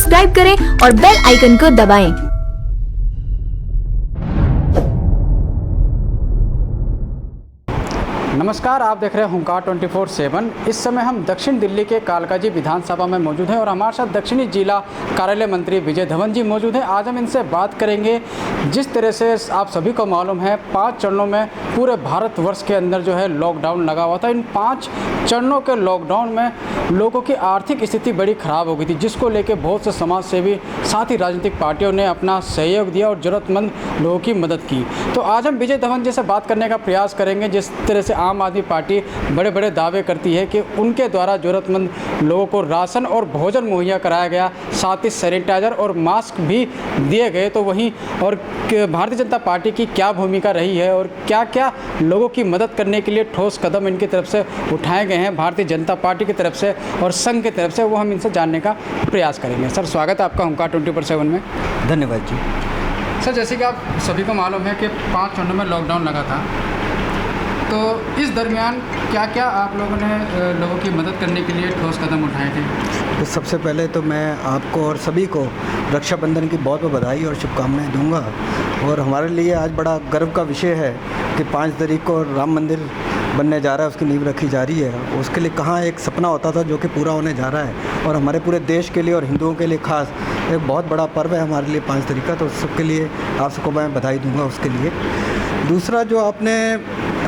Subscribe करें और bell icon को दबाएं। नमस्कार, आप देख रहे हैं हुंकार 24/7। इस समय हम दक्षिण दिल्ली के कालकाजी विधानसभा में मौजूद हैं और हमारे साथ दक्षिणी जिला कार्यालय मंत्री विजय धवन जी मौजूद हैं। आज हम इनसे बात करेंगे, जिस तरह से आप सभी को मालूम है 5 चरणों में पूरे भारतवर्ष के अंदर जो है लॉकडाउन लगा हुआ था। इन 5 चरणों के लॉकडाउन में लोगों की आर्थिक स्थिति बड़ी ख़राब हो गई थी, जिसको लेकर बहुत से समाज सेवी साथ ही राजनीतिक पार्टियों ने अपना सहयोग दिया और ज़रूरतमंद लोगों की मदद की। तो आज हम विजय धवन जी से बात करने का प्रयास करेंगे। जिस तरह से आम आदमी पार्टी बड़े बड़े दावे करती है कि उनके द्वारा ज़रूरतमंद लोगों को राशन और भोजन मुहैया कराया गया, साथ ही सैनिटाइज़र और मास्क भी दिए गए, तो वहीं और भारतीय जनता पार्टी की क्या भूमिका रही है और क्या क्या लोगों की मदद करने के लिए ठोस कदम इनकी तरफ से उठाए गए हैं भारतीय जनता पार्टी की तरफ से और संघ की तरफ से, वो हम इनसे जानने का प्रयास करेंगे। सर, स्वागत है आपका हुंकार 24/7 में। धन्यवाद जी। सर, जैसे कि आप सभी को मालूम है कि 5 चरणों में लॉकडाउन लगा था, तो इस दरमियान क्या क्या आप लोगों ने लोगों की मदद करने के लिए ठोस कदम उठाए थे? तो सबसे पहले तो मैं आपको और सभी को रक्षाबंधन की बहुत बहुत बधाई और शुभकामनाएं दूंगा। और हमारे लिए आज बड़ा गर्व का विषय है कि 5 तारीख को राम मंदिर बनने जा रहा है, उसकी नींव रखी जा रही है। उसके लिए कहाँ एक सपना होता था जो कि पूरा होने जा रहा है, और हमारे पूरे देश के लिए और हिंदुओं के लिए खास एक बहुत बड़ा पर्व है हमारे लिए 5 तारीख का। तो सबके लिए आप सबको मैं बधाई दूंगा उसके लिए। दूसरा जो आपने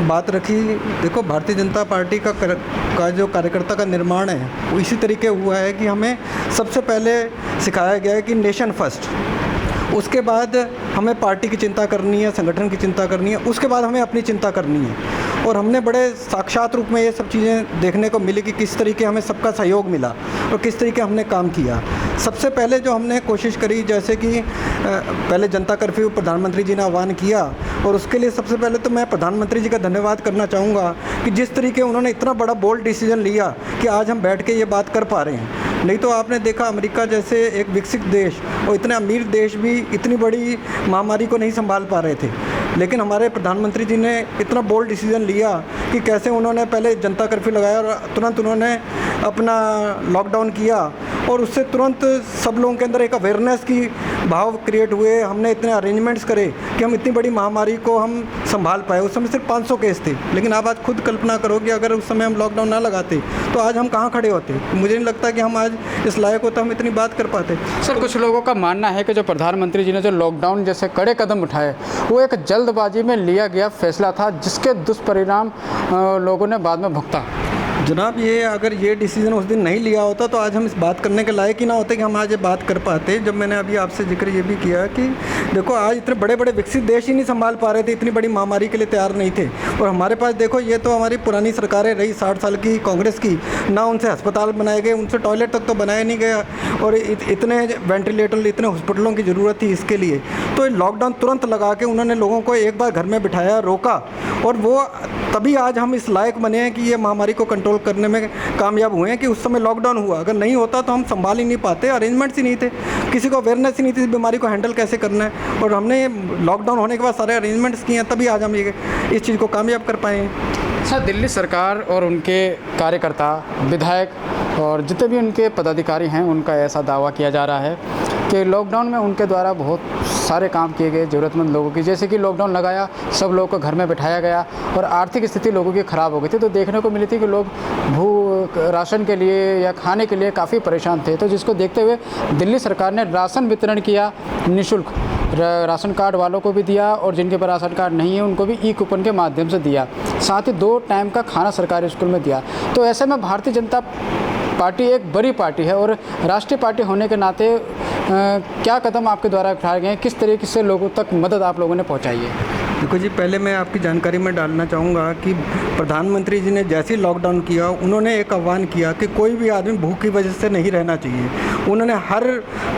बात रखी, देखो भारतीय जनता पार्टी का जो कार्यकर्ता का निर्माण है वो इसी तरीके हुआ है कि हमें सबसे पहले सिखाया गया है कि नेशन फर्स्ट, उसके बाद हमें पार्टी की चिंता करनी है, संगठन की चिंता करनी है, उसके बाद हमें अपनी चिंता करनी है। और हमने बड़े साक्षात रूप में ये सब चीज़ें देखने को मिली कि किस तरीके हमें सबका सहयोग मिला और किस तरीके हमने काम किया। सबसे पहले जो हमने कोशिश करी, जैसे कि पहले जनता कर्फ्यू प्रधानमंत्री जी ने आह्वान किया, और उसके लिए सबसे पहले तो मैं प्रधानमंत्री जी का धन्यवाद करना चाहूँगा कि जिस तरीके उन्होंने इतना बड़ा बोल्ड डिसीजन लिया कि आज हम बैठ के ये बात कर पा रहे हैं। नहीं तो आपने देखा अमेरिका जैसे एक विकसित देश और इतने अमीर देश भी इतनी बड़ी महामारी को नहीं संभाल पा रहे थे, लेकिन हमारे प्रधानमंत्री जी ने इतना बोल्ड डिसीजन लिया कि कैसे उन्होंने पहले जनता कर्फ्यू लगाया और तुरंत उन्होंने अपना लॉकडाउन किया, और उससे तुरंत सब लोगों के अंदर एक अवेयरनेस की भाव क्रिएट हुए। हमने इतने अरेंजमेंट्स करे कि हम इतनी बड़ी महामारी को हम संभाल पाए। उस समय सिर्फ 500 केस थे, लेकिन आप आज खुद कल्पना करो कि अगर उस समय हम लॉकडाउन ना लगाते तो आज हम कहाँ खड़े होते। मुझे नहीं लगता कि हम आज इस लायक होते, हम इतनी बात कर पाते। सर, कुछ लोगों का मानना है कि जो प्रधानमंत्री जी ने जो लॉकडाउन जैसे कड़े कदम उठाए, वो एक जल्दबाजी में लिया गया फैसला था, जिसके दुष्परिणाम लोगों ने बाद में भुगता। जनाब, ये अगर ये डिसीजन उस दिन नहीं लिया होता तो आज हम इस बात करने के लायक ही ना होते कि हम आज ये बात कर पाते। जब मैंने अभी आपसे जिक्र ये भी किया कि देखो आज इतने बड़े बड़े विकसित देश ही नहीं संभाल पा रहे थे, इतनी बड़ी महामारी के लिए तैयार नहीं थे। और हमारे पास देखो, ये तो हमारी पुरानी सरकारें रही 60 साल की कांग्रेस की, ना उनसे अस्पताल बनाए गए, उनसे टॉयलेट तक तो बनाया नहीं गया, और इतने वेंटिलेटर, इतने हॉस्पिटलों की ज़रूरत थी इसके लिए। तो लॉकडाउन तुरंत लगा के उन्होंने लोगों को एक बार घर में बिठाया, रोका, और वो तभी आज हम इस लायक बने हैं कि ये महामारी को कंट्रोल करने में कामयाब हुए हैं कि उस समय लॉकडाउन हुआ। अगर नहीं होता तो हम संभाल ही नहीं पाते, अरेंजमेंट्स ही नहीं थे, किसी को अवेयरनेस ही नहीं थी इस बीमारी को हैंडल कैसे करना है। और हमने लॉकडाउन होने के बाद सारे अरेंजमेंट्स किए हैं, तभी आज हम ये इस चीज़ को कामयाब कर पाए हैं। सर, दिल्ली सरकार और उनके कार्यकर्ता, विधायक और जितने भी उनके पदाधिकारी हैं, उनका ऐसा दावा किया जा रहा है कि लॉकडाउन में उनके द्वारा बहुत सारे काम किए गए ज़रूरतमंद लोगों की। जैसे कि लॉकडाउन लगाया, सब लोगों को घर में बिठाया गया और आर्थिक स्थिति लोगों की ख़राब हो गई थी, तो देखने को मिली थी कि लोग राशन के लिए या खाने के लिए काफ़ी परेशान थे। तो जिसको देखते हुए दिल्ली सरकार ने राशन वितरण किया निःशुल्क, राशन कार्ड वालों को भी दिया और जिनके पास राशन कार्ड नहीं है उनको भी ई-कूपन के माध्यम से दिया, साथ ही 2 टाइम का खाना सरकारी स्कूल में दिया। तो ऐसे में भारतीय जनता पार्टी एक बड़ी पार्टी है और राष्ट्रीय पार्टी होने के नाते क्या कदम आपके द्वारा उठाए गए हैं, किस तरीके से लोगों तक मदद आप लोगों ने पहुंचाई है? देखो जी, पहले मैं आपकी जानकारी में डालना चाहूँगा कि प्रधानमंत्री जी ने जैसे ही लॉकडाउन किया, उन्होंने एक आह्वान किया कि कोई भी आदमी भूख की वजह से नहीं रहना चाहिए। उन्होंने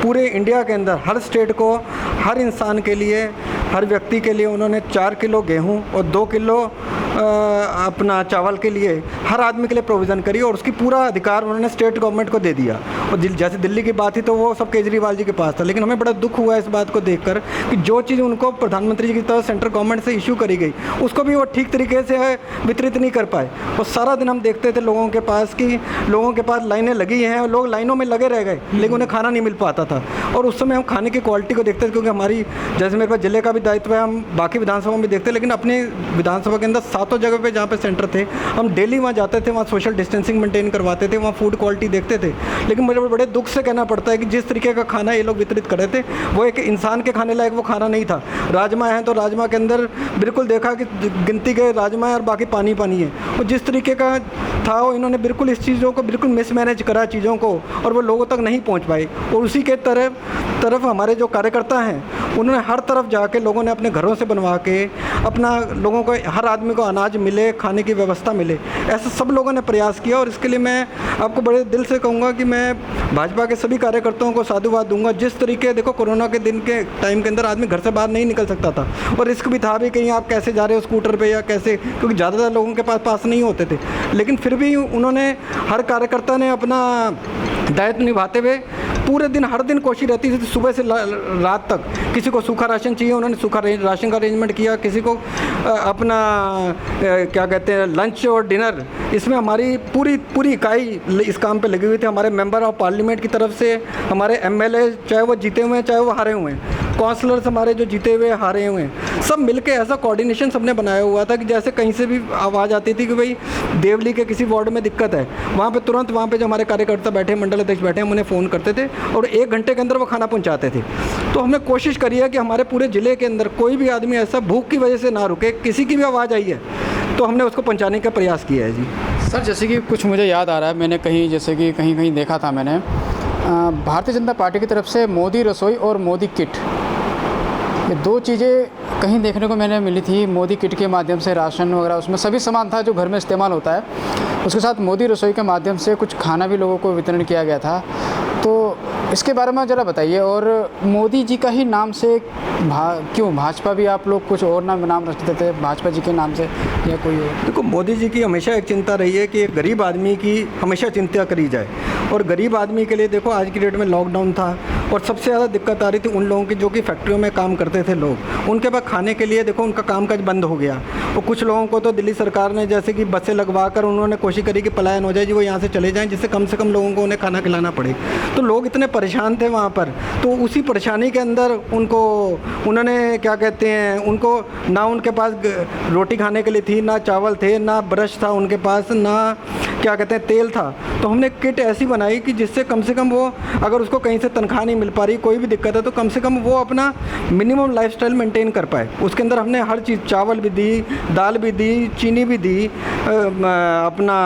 पूरे इंडिया के अंदर हर स्टेट को, हर इंसान के लिए हर व्यक्ति के लिए उन्होंने 4 किलो गेहूँ और 2 किलो अपना चावल के लिए हर आदमी के लिए प्रोविज़न करी और उसकी पूरा अधिकार उन्होंने स्टेट गवर्नमेंट को दे दिया। और जैसे दिल्ली की बात थी तो वो सब केजरीवाल जी के पास था, लेकिन हमें बड़ा दुख हुआ इस बात को देखकर कि जो चीज़ उनको प्रधानमंत्री जी की तरफ सेंट्रल गवर्नमेंट से इशू करी गई उसको भी वो ठीक तरीके से वितरित नहीं कर पाए। और सारा दिन हम देखते थे लोगों के पास कि लोगों के पास लाइनें लगी हैं और लोग लाइनों में लगे रह गए, लेकिन उन्हें खाना नहीं मिल पाता था। और उस समय हम खाने की क्वालिटी को देखते थे, क्योंकि हमारी जैसे मेरे पास जिले का भी दायित्व है, हम बाकी विधानसभा में भी देखते हैं, लेकिन अपनी विधानसभा के अंदर 7 जगह पे जहाँ पे सेंटर थे हम डेली वहाँ जाते थे, वहाँ सोशल डिस्टेंसिंग मेंटेन करवाते थे, वहाँ फूड क्वालिटी देखते थे। लेकिन मुझे बड़े दुख से कहना पड़ता है कि जिस तरीके का खाना ये लोग वितरित कर रहे थे वो एक इंसान के खाने लायक वो खाना नहीं था। राजमा है तो राजमा के अंदर बिल्कुल देखा कि गिनती के राजमा है और बाकी पानी पानी है। और जिस तरीके का था वो इन्होंने बिल्कुल इस चीज़ों को बिल्कुल मिसमैनेज करा चीज़ों को और वो लोगों तक नहीं पहुँच पाई। और उसी के तरफ हमारे जो कार्यकर्ता हैं उन्होंने हर तरफ जाके लोगों ने अपने घरों से बनवा के अपना लोगों को हर आदमी को अनाज मिले, खाने की व्यवस्था मिले, ऐसा सब लोगों ने प्रयास किया। और इसके लिए मैं आपको बड़े दिल से कहूँगा कि मैं भाजपा के सभी कार्यकर्ताओं को साधुवाद दूंगा। जिस तरीके देखो कोरोना के दिन के टाइम के अंदर आदमी घर से बाहर नहीं निकल सकता था और रिस्क भी था भी कहीं आप कैसे जा रहे हो स्कूटर पे या कैसे, क्योंकि ज़्यादातर लोगों के पास नहीं होते थे। लेकिन फिर भी उन्होंने हर कार्यकर्ता ने अपना दायित्व निभाते हुए पूरे दिन हर दिन कोशिश रहती थी सुबह से रात तक। किसी को सूखा राशन चाहिए उन्होंने सूखा राशन का अरेंजमेंट किया, किसी को अपना क्या कहते हैं लंच और डिनर, इसमें हमारी पूरी इकाई इस काम पे लगी हुई थी। हमारे मेंबर ऑफ पार्लियामेंट की तरफ से हमारे एमएलए चाहे वो जीते हुए हैं चाहे वो हारे हुए हैं, काउंसलर्स हमारे जो जीते हुए हारे हुए हैं, सब मिलके ऐसा कोऑर्डिनेशन सबने बनाया हुआ था कि जैसे कहीं से भी आवाज़ आती थी कि भाई देवली के किसी वार्ड में दिक्कत है, वहाँ पे तुरंत वहाँ पे जो हमारे कार्यकर्ता बैठे मंडल अध्यक्ष बैठे हम उन्हें फ़ोन करते थे और 1 घंटे के अंदर वो खाना पहुँचाते थे। तो हमने कोशिश करी है कि हमारे पूरे ज़िले के अंदर कोई भी आदमी ऐसा भूख की वजह से ना रुके, किसी की भी आवाज़ आई है तो हमने उसको पहुँचाने का प्रयास किया है। जी सर, जैसे कि कुछ मुझे याद आ रहा है, मैंने कहीं देखा था मैंने भारतीय जनता पार्टी की तरफ से मोदी रसोई और मोदी किट, ये 2 चीज़ें कहीं देखने को मैंने मिली थी। मोदी किट के माध्यम से राशन वगैरह उसमें सभी सामान था जो घर में इस्तेमाल होता है, उसके साथ मोदी रसोई के माध्यम से कुछ खाना भी लोगों को वितरण किया गया था। तो इसके बारे में ज़रा बताइए। और मोदी जी का ही नाम से क्यों भाजपा भी आप लोग कुछ और नाम रखते थे भाजपा जी के नाम से या कोई और? देखो मोदी जी की हमेशा एक चिंता रही है कि गरीब आदमी की हमेशा चिंता करी जाए। और गरीब आदमी के लिए देखो आज की डेट में लॉकडाउन था और सबसे ज़्यादा दिक्कत आ रही थी उन लोगों की जो कि फैक्ट्रियों में काम करते थे लोग, उनके पास खाने के लिए देखो उनका कामकाज बंद हो गया। और कुछ लोगों को तो दिल्ली सरकार ने जैसे कि बसें लगवा कर उन्होंने कोशिश करी कि पलायन हो जाए जी, वो यहाँ से चले जाएँ जिससे कम से कम लोगों को उन्हें खाना खिलाना पड़े। तो लोग इतने परेशान थे वहाँ पर, तो उसी परेशानी के अंदर उन्होंने क्या कहते हैं उनको ना उनके पास रोटी खाने के लिए थी, ना चावल थे, ना ब्रश था उनके पास, ना क्या कहते हैं तेल था। तो हमने किट ऐसी बनाई कि जिससे कम से कम वो अगर उसको कहीं से तनख्वाह नहीं मिल पा रही, कोई भी दिक्कत है, तो कम से कम वो अपना मिनिमम लाइफस्टाइल मेंटेन कर पाए। उसके अंदर हमने हर चीज़, चावल भी दी, दाल भी दी, चीनी भी दी, अपना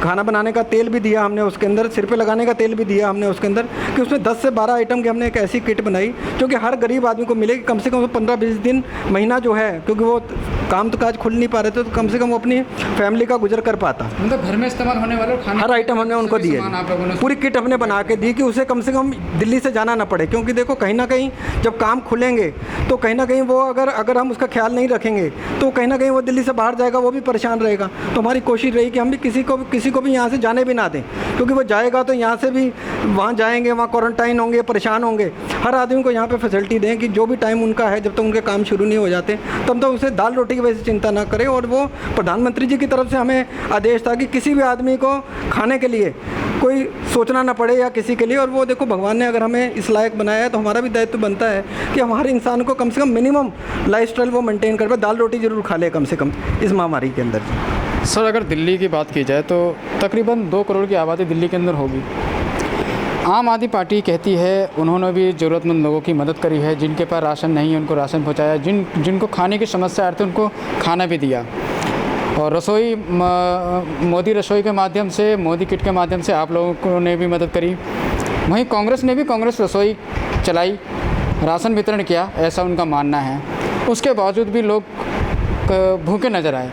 खाना बनाने का तेल भी दिया हमने, उसके अंदर सिर पे लगाने का तेल भी दिया हमने उसके अंदर, कि उसमें 10 से 12 आइटम की हमने एक ऐसी किट बनाई जो कि हर गरीब आदमी को मिले कि कम से कम 15-20 दिन महीना जो है, क्योंकि वो काम तो काज खुल नहीं पा रहे थे, तो कम से कम वो अपनी फैमिली का गुजर कर पाता। मतलब घर में इस्तेमाल होने वाले हर आइटम हमने उनको दिए, पूरी किट हमने बना के दी कि उसे कम से कम दिल्ली से जाना ना पड़े। क्योंकि देखो कहीं ना कहीं जब काम खुलेंगे तो कहीं ना कहीं वो अगर हम उसका ख्याल नहीं रखेंगे तो कहीं ना कहीं वो दिल्ली से बाहर जाएगा, वो भी परेशान रहेगा। तो हमारी कोशिश रही कि हम भी किसी को भी यहाँ से जाने भी ना दें, क्योंकि वो जाएगा तो यहाँ से भी वहाँ जाएंगे, वहाँ क्वारंटाइन होंगे, परेशान होंगे। हर आदमी को यहाँ पे फैसिलिटी दें कि जो भी टाइम उनका है जब तक उनके काम शुरू नहीं हो जाते तब तक उसे दाल रोटी की वजह से चिंता ना करें। और वो प्रधानमंत्री जी की तरफ से हमें आदेश था कि किसी भी आदमी को खाने के लिए कोई सोचना ना पड़े या किसी के लिए। और वो देखो भगवान ने अगर हमें इस लायक बनाया है तो हमारा भी दायित्व बनता है कि हमारे इंसान को कम से कम मिनिमम लाइफस्टाइल वो मेंटेन कर पाए, दाल रोटी जरूर खा ले कम से कम इस महामारी के अंदर। सर, अगर दिल्ली की बात की जाए तो तकरीबन 2 करोड़ की आबादी दिल्ली के अंदर होगी। आम आदमी पार्टी कहती है उन्होंने भी ज़रूरतमंद लोगों की मदद करी है, जिनके पास राशन नहीं है उनको राशन पहुंचाया, जिनको खाने की समस्या आ रही थी उनको खाना भी दिया। और रसोई मोदी रसोई के माध्यम से, मोदी किट के माध्यम से आप लोगों ने भी मदद करी। वहीं कांग्रेस ने भी कांग्रेस रसोई चलाई, राशन वितरण किया, ऐसा उनका मानना है। उसके बावजूद भी लोग भूखे नज़र आए।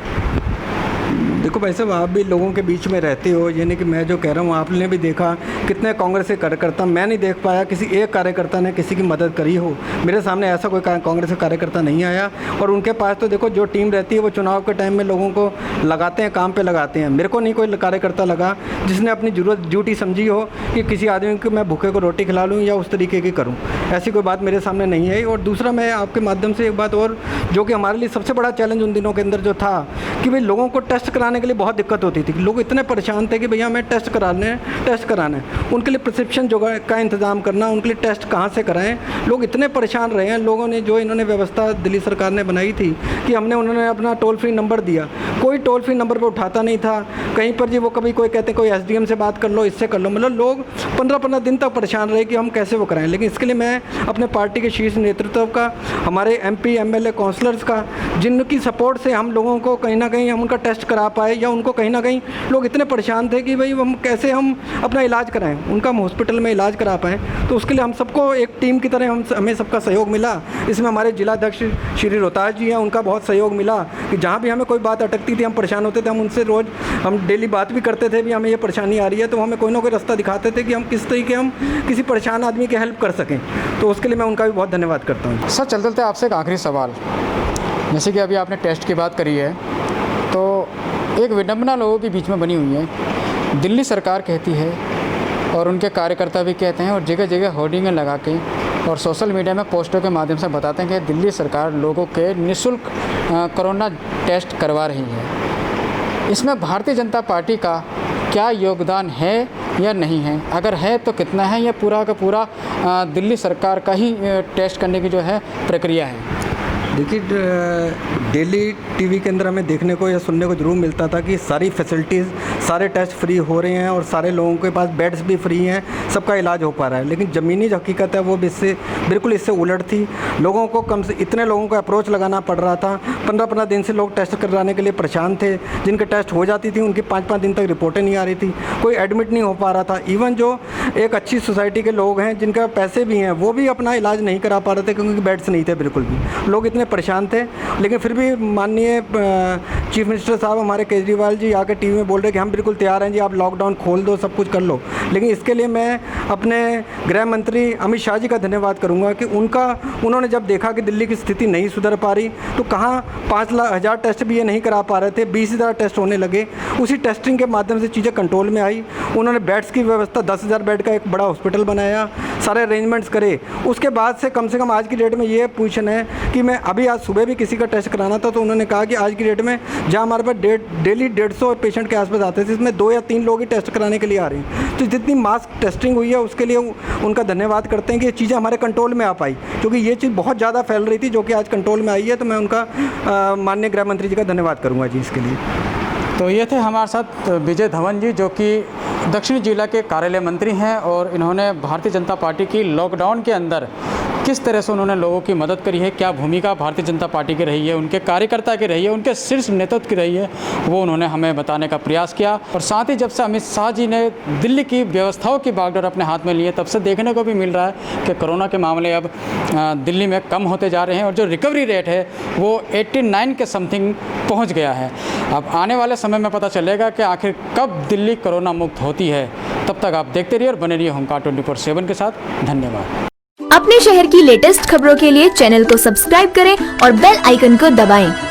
देखो भाई साहब, आप भी लोगों के बीच में रहते हो, यानी कि मैं जो कह रहा हूँ आपने भी देखा कितने कांग्रेस के कार्यकर्ता, मैं नहीं देख पाया किसी एक कार्यकर्ता ने किसी की मदद करी हो। मेरे सामने ऐसा कोई कांग्रेस का कार्यकर्ता नहीं आया। और उनके पास तो देखो जो टीम रहती है वो चुनाव के टाइम में लोगों को लगाते हैं, काम पे लगाते हैं। मेरे को नहीं कोई कार्यकर्ता लगा जिसने अपनी ज़रूरत ड्यूटी समझी हो कि किसी आदमी को मैं भूखे को रोटी खिला लूँ या उस तरीके की करूँ, ऐसी कोई बात मेरे सामने नहीं है। और दूसरा, मैं आपके माध्यम से एक बात और, जो कि हमारे लिए सबसे बड़ा चैलेंज उन दिनों के अंदर जो था कि भाई लोगों को टेस्ट कराने के लिए बहुत दिक्कत होती थी। लोग इतने परेशान थे कि भैया हमें टेस्ट कराना है, उनके लिए प्रिस्क्रिप्शन जो का इंतज़ाम करना, उनके लिए टेस्ट कहाँ से कराएं। लोग इतने परेशान रहे हैं। लोगों ने जो इन्होंने व्यवस्था दिल्ली सरकार ने बनाई थी कि उन्होंने अपना टोल फ्री नंबर दिया, कोई टोल फ्री नंबर पर उठाता नहीं था कहीं पर जी। वो कभी कोई कहते कोई SDM से बात कर लो, इससे कर लो, मतलब लोग 15-15 दिन तक परेशान रहे कि हम कैसे वो कराएं। लेकिन इसके लिए मैं अपने पार्टी के शीर्ष नेतृत्व का, हमारे MP MLA काउंसलर्स का, जिनकी सपोर्ट से हम लोगों को कहीं ना कहीं हम उनका टेस्ट करा पाए, या उनको कहीं ना कहीं लोग इतने परेशान थे कि भाई हम कैसे हम अपना इलाज कराएं, उनका हम हॉस्पिटल में इलाज करा पाएँ। तो उसके लिए हम सबको एक टीम की तरह हमें सबका सहयोग मिला। इसमें हमारे जिलाध्यक्ष श्री रोहतास जी हैं, उनका बहुत सहयोग मिला कि जहाँ भी हमें कोई बात अटकती थी, हम परेशान होते थे, हम उनसे रोज़ हम डेली बात भी करते थे भी हमें ये परेशानी आ रही है, तो हमें कोई ना कोई रास्ता दिखाते थे कि हम किस तरीके हम किसी परेशान आदमी की हेल्प कर सकें। तो उसके लिए मैं उनका भी बहुत धन्यवाद करता हूँ। सर, चलते चलते आपसे एक आखिरी सवाल, जैसे कि अभी आपने टेस्ट की बात करी है, तो एक विडंबना लोगों के बीच में बनी हुई है। दिल्ली सरकार कहती है और उनके कार्यकर्ता भी कहते हैं और जगह जगह होर्डिंगें लगा के और सोशल मीडिया में पोस्टों के माध्यम से बताते हैं कि दिल्ली सरकार लोगों के निःशुल्क कोरोना टेस्ट करवा रही है। इसमें भारतीय जनता पार्टी का क्या योगदान है या नहीं है? अगर है तो कितना है, या पूरा का पूरा दिल्ली सरकार का ही टेस्ट करने की जो है प्रक्रिया है? देखिए, डेली टीवी के अंदर हमें देखने को या सुनने को जरूर मिलता था कि सारी फैसिलिटीज़, सारे टेस्ट फ्री हो रहे हैं और सारे लोगों के पास बेड्स भी फ्री हैं, सबका इलाज हो पा रहा है। लेकिन ज़मीनी जो हकीकत है वो बिल्कुल इससे उलट थी। लोगों को इतने लोगों को अप्रोच लगाना पड़ रहा था। 15-15 दिन से लोग टेस्ट कराने के लिए परेशान थे। जिनके टेस्ट हो जाती थी उनकी 5-5 दिन तक रिपोर्टें नहीं आ रही थी, कोई एडमिट नहीं हो पा रहा था। इवन जो एक अच्छी सोसाइटी के लोग हैं जिनके पैसे भी हैं, वो भी अपना इलाज नहीं करा पा रहे थे क्योंकि बेड्स नहीं थे बिल्कुल भी। लोग इतने परेशान थे। लेकिन फिर भी माननीय चीफ मिनिस्टर साहब हमारे केजरीवाल जी आकर टीवी में बोल रहे कि हम बिल्कुल तैयार हैं जी, आप लॉकडाउन खोल दो, सब कुछ कर लो। लेकिन इसके लिए मैं अपने गृह मंत्री अमित शाह जी का धन्यवाद करूंगा कि उन्होंने जब देखा कि दिल्ली की स्थिति नहीं सुधर पा रही, तो कहाँ 5,00,000 टेस्ट भी ये नहीं करा पा रहे थे, 20,000 टेस्ट होने लगे। उसी टेस्टिंग के माध्यम से चीज़ें कंट्रोल में आई। उन्होंने बेड्स की व्यवस्था, 10,000 बेड का एक बड़ा हॉस्पिटल बनाया, सारे अरेंजमेंट्स करे। उसके बाद से कम आज की डेट में ये पोजीशन है कि मैं अभी आज सुबह भी किसी का टेस्ट कराना था, तो उन्होंने कहा कि आज की डेट में जहाँ हमारे पास डेली 150 पेशेंट के आसपास आते थे, इसमें 2 या 3 लोग ही टेस्ट कराने के लिए आ रहे हैं। तो जितनी मास टेस्टिंग हुई है उसके लिए उनका धन्यवाद करते हैं कि ये चीज़ें हमारे कंट्रोल में आ पाई, क्योंकि ये चीज़ बहुत ज़्यादा फैल रही थी, जो कि आज कंट्रोल में आई है। तो मैं उनका माननीय गृह मंत्री जी का धन्यवाद करूँगा जी इसके लिए। तो ये थे हमारे साथ विजय धवन जी, जो कि दक्षिण जिला के कार्यालय मंत्री हैं, और इन्होंने भारतीय जनता पार्टी की लॉकडाउन के अंदर किस तरह से उन्होंने लोगों की मदद करी है, क्या भूमिका भारतीय जनता पार्टी की रही है, उनके कार्यकर्ता की रही है, उनके शीर्ष नेतृत्व की रही है, वो उन्होंने हमें बताने का प्रयास किया। और साथ ही जब से अमित शाह जी ने दिल्ली की व्यवस्थाओं की बागडोर अपने हाथ में ली है, तब से देखने को भी मिल रहा है कि कोरोना के मामले अब दिल्ली में कम होते जा रहे हैं और जो रिकवरी रेट है वो 89 के समथिंग पहुँच गया है। अब आने वाले समय में पता चलेगा कि आखिर कब दिल्ली कोरोना मुक्त होती है। तब तक आप देखते रहिए और बने रहिए होमकास्ट 24/7 के साथ। धन्यवाद। अपने शहर की लेटेस्ट खबरों के लिए चैनल को सब्सक्राइब करें और बेल आइकन को दबाएं।